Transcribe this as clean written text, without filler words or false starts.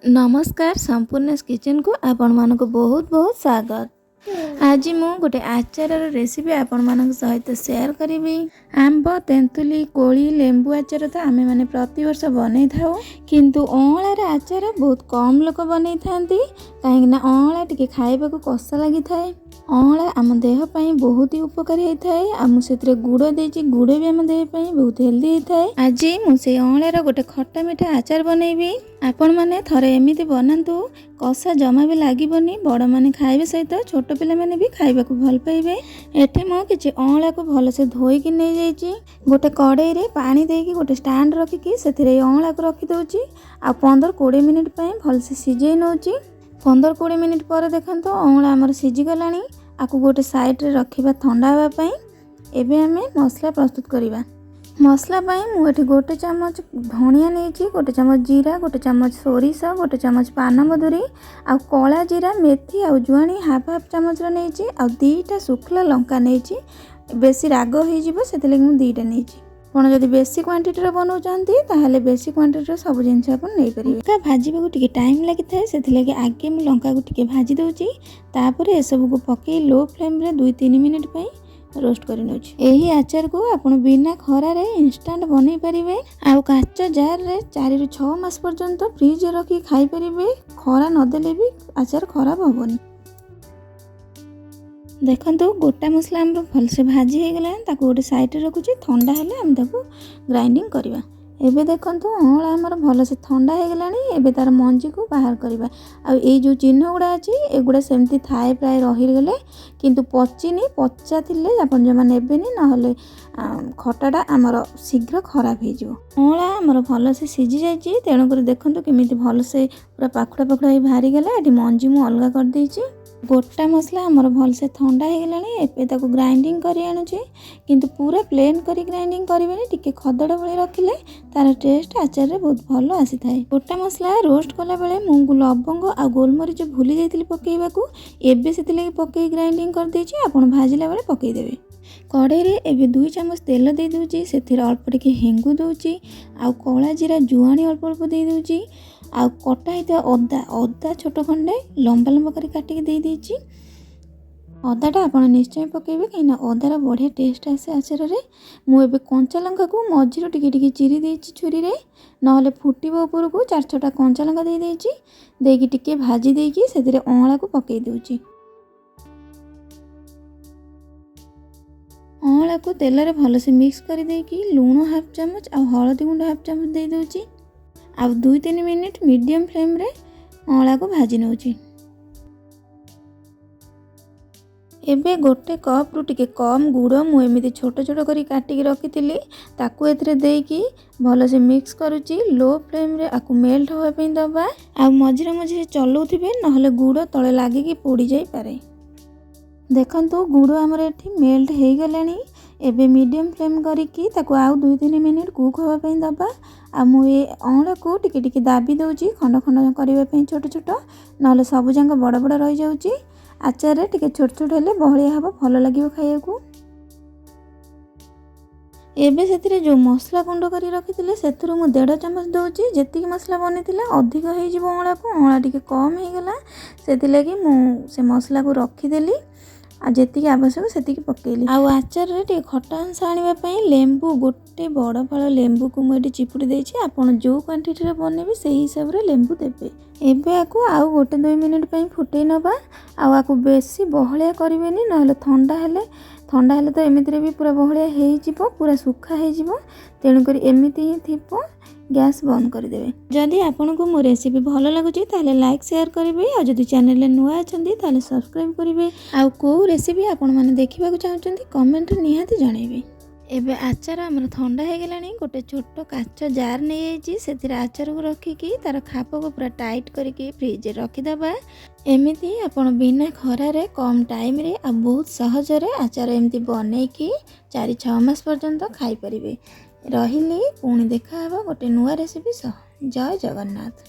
नमस्कार संपूर्ण किचन को आपण मानक बहुत बहुत स्वागत। आज मु गोटे आचार रेसिपी आपण मानक सहित शेयर करी। आंब तेंतुली कोली लेंबू आचार तो आमे माने प्रति वर्ष बनै थाओ, किंतु अँलार आचार बहुत कम लोक बनै थांती काहेकि ना अँला टिके खाइबा को कष्ट लागि थाए। अँला आम देह पई बहुत ही उपकारी होता है। आम से गुड़ देछि, गुड़ भी आम देह पई बहुत हेल्दी होता है। आज मुझे अँलार गोटे खट्टा मीठा आचार बनैबी। आपण माने थरे एमिति बनातु, कषा जमा भी लागबनी। बड़ माने खाइबे सहित छोट पिला माने भी खाइबा को भल पाइबे। एठे मो किछि अँला को भल से धोई कि नै जाइछि। गोटे कड़ाई रे पानी देकी गोटे स्टैंड रखिकी सेथिरे अँला को रखि दउछि आ 15-20 मिनिट पई भल से सिझै नउछि। 15-20 मिनिट पर देखंतो अँला हमर सिझी गलानी। आकु गोटे साइड रे रखिबा ठंडा हेबा पई। एबे हमें मसला प्रस्तुत करिबा। मसला पई मु एठी गोटे चम्मच धनिया नेछि, गोटे चम्मच जीरा, गोटे चम्मच सोरिष, गोटे चम्मच पान मधुरी आ कला जीरा मेथी आ जुआणी हाफ चम्मच नेछि आ 2टा सुखला लंका नेछि। बेसी राग होई जिवो सेते मु 2टा नेछि। आपण जदि बेसी क्वांटिटी रे बनाउ चाहंती ताहाले बेसी क्वांटिटी रे सब जिंस आपण नै परिबे। लंका भाजीबा को टिके टाइम लागि थाए, सेते लागि आगे मु लंका को टिके भाजी दउची। तापर ए सब को पके लो फ्लेम रे 2-3 मिनिट पई रोस्ट करि नउची। एही आचार को आपण बिना खरा रे इंस्टेंट बनै परिबे आ काच जार रे 4 ରୁ 6 मास पर्यंत फ्रिज रे रखी खाइ परिबे। खरा न देले भी आचार खराब होबनी। देखंतु गोटा मसला हमरो भल से भाजी हे गेला, ताको गोटे साइड रे रखुची। ठंडा हेले हम ताको ग्राइंडिंग करबा। एबे देखंतु अँला हमर भल से ठंडा हे गेलानी। एबे तार मंजी को बाहर करबा। आ ए जो चिन्ह गुडा अछि एगुडा सेमती थाए प्राय रहि गेले, किंतु पचिनी। पचा थिले आपण जमा नेबेनी, न हले खटाटा हमर शीघ्र खराब हे जिवो। अँला हमर भल से सिझी जायछि, तेणु कर देखंतु केमिति भल से पूरा पाखुडा पाखुडा हे भारी गेला। एठी मंजी मु अलगा कर देछि। गोटा मसला हमर भल से ठंडा हे गेलानी। एबे ताको ग्राइंडिंग करि आनुछि, किंतु पूरा प्लेन करी ग्राइंडिंग करिबेनी। टिके खदड़ भଳି रखिले तार टेस्ट आचार रे बहुत भल आसी थाए। गोटा मसला रोस्ट कला बेले मुंगु लवंग आ गोलमरिच भूली जाइतिली पकेइबा को, एबे सेति लागि पकेइ ग्राइंडिंग कर देछि। आपण भाजिला बेले पकेइ देबे। कड़ाई रे एबे 2 चम्मच तेल दे दउछि, सेथिरे अल्प टिके हेंगु दउछि आ कला जीरा जुआणी अल्प अल्प दे दउछि आ कटा हिता अदा छोट खंडे लंबा लंबा करी काटिके दे देछि। अदाटा आपण निश्चय पकेइबे, कहिना अदार बढ़िया टेस्ट आसे आचार रे। मु एबे कंचा लंका को मझिरो टिके टिके चिरी देछि छुरी रे, नहले फुटिबो ऊपर को 4-6टा कंचा लंका दे देछि। देकी टिके भाजी देकी सेथिरे अँला को पकेइ दउछि। अँला को तेल रे भल से मिक्स कर देकी लूण हाफ चम्मच आ हळदी गुंड हाफ चम्मच दे दउछि आ 2-3 मिनिट मीडियम फ्लेम रे अँला को भाजी नउछि। एबे गोटे कप रु टिके कम गुड़ मु एमिति छोट छोट करी काटिकी रखिथिली, ताकू एथिरे देकी भल से मिक्स करूची। लो फ्लेम रे आकु मेल्ट होवा पई दबा आ मझिरे मझिरे चलौथिबे, नहले गुड़ तळे लागिकी पोड़ी जाई पारे। देखंतु गुड़ हमर एठी मेल्ट हे गलानी। एबे मीडियम फ्लेम करिकी ताकू आउ 2-3 मिनिट कुक होवा पई दबा आ मु ए अँला को टिके टिके दाबी दउची खंड खंड करबा पई छोट छोट, नहले सब जांग बड़ बड़ रहि जाउची। आचार रे टिके छोट छोट हेले बहलिया हबो, भल लागिवो खाइयाकू। एबे सेथिरे जो मसला गुंड करी रखिथिले सेथुरु मु 1.5 चम्मच दउची। जेतिकी मसला बनिथिला अधिक हे जिवो अँला को, अँला टिके कम हे गेला, सेति लागि मु से मसला को रखि देली आ जेतिकी आवश्यक सेतिकी पकेइली। आ आचार रे टिके खट्टा अंश आनिबा पई लेंबू गोटे बड़ फाळ लेंबू को मु एठी चिपुडी देछि। आपण जो क्वांटिटी रे बनेबे सेही हिसाब रे लेंबू देबे। एबे आकु आउ 1-2 मिनिट पई फुटेइ नबा। आ आकु बेसी बहलिया करिवेनी, नहले ठंडा हेले तो एमितिरे भी पूरा बहलिया हेइ जिवो, पूरा सुखा हेइ जिवो। तेणु करी एमिति ही थिपो, गैस बंद कर देबे। जदि आपनको मो रेसिपी भल लागुची ताले लाइक शेयर करिवे आ जदि चैनल रे नुआ अछंती ताले सब्सक्राइब करिवे। आ को रेसिपी आपण माने देखिबा को चाहउचंती कमेंट रे निहाती जणाइबे। एबे आचार हमर ठंडा हे गेलानी। गोटे छोट काच जार नै आइची, सेथिरे आचार को रखिकी तार खाप को पूरा टाइट करिकी फ्रिज रे रखि दबा। एमिति आपण बिना खरा रे कम टाइम रे आ बहुत सहज रे आचार एमिति बनेकी 4-6 मास पर्यंत खाइ परिबे। रहिली पुणी देखा हबो गोटे नुआ रेसिपी सह। जय जगन्नाथ।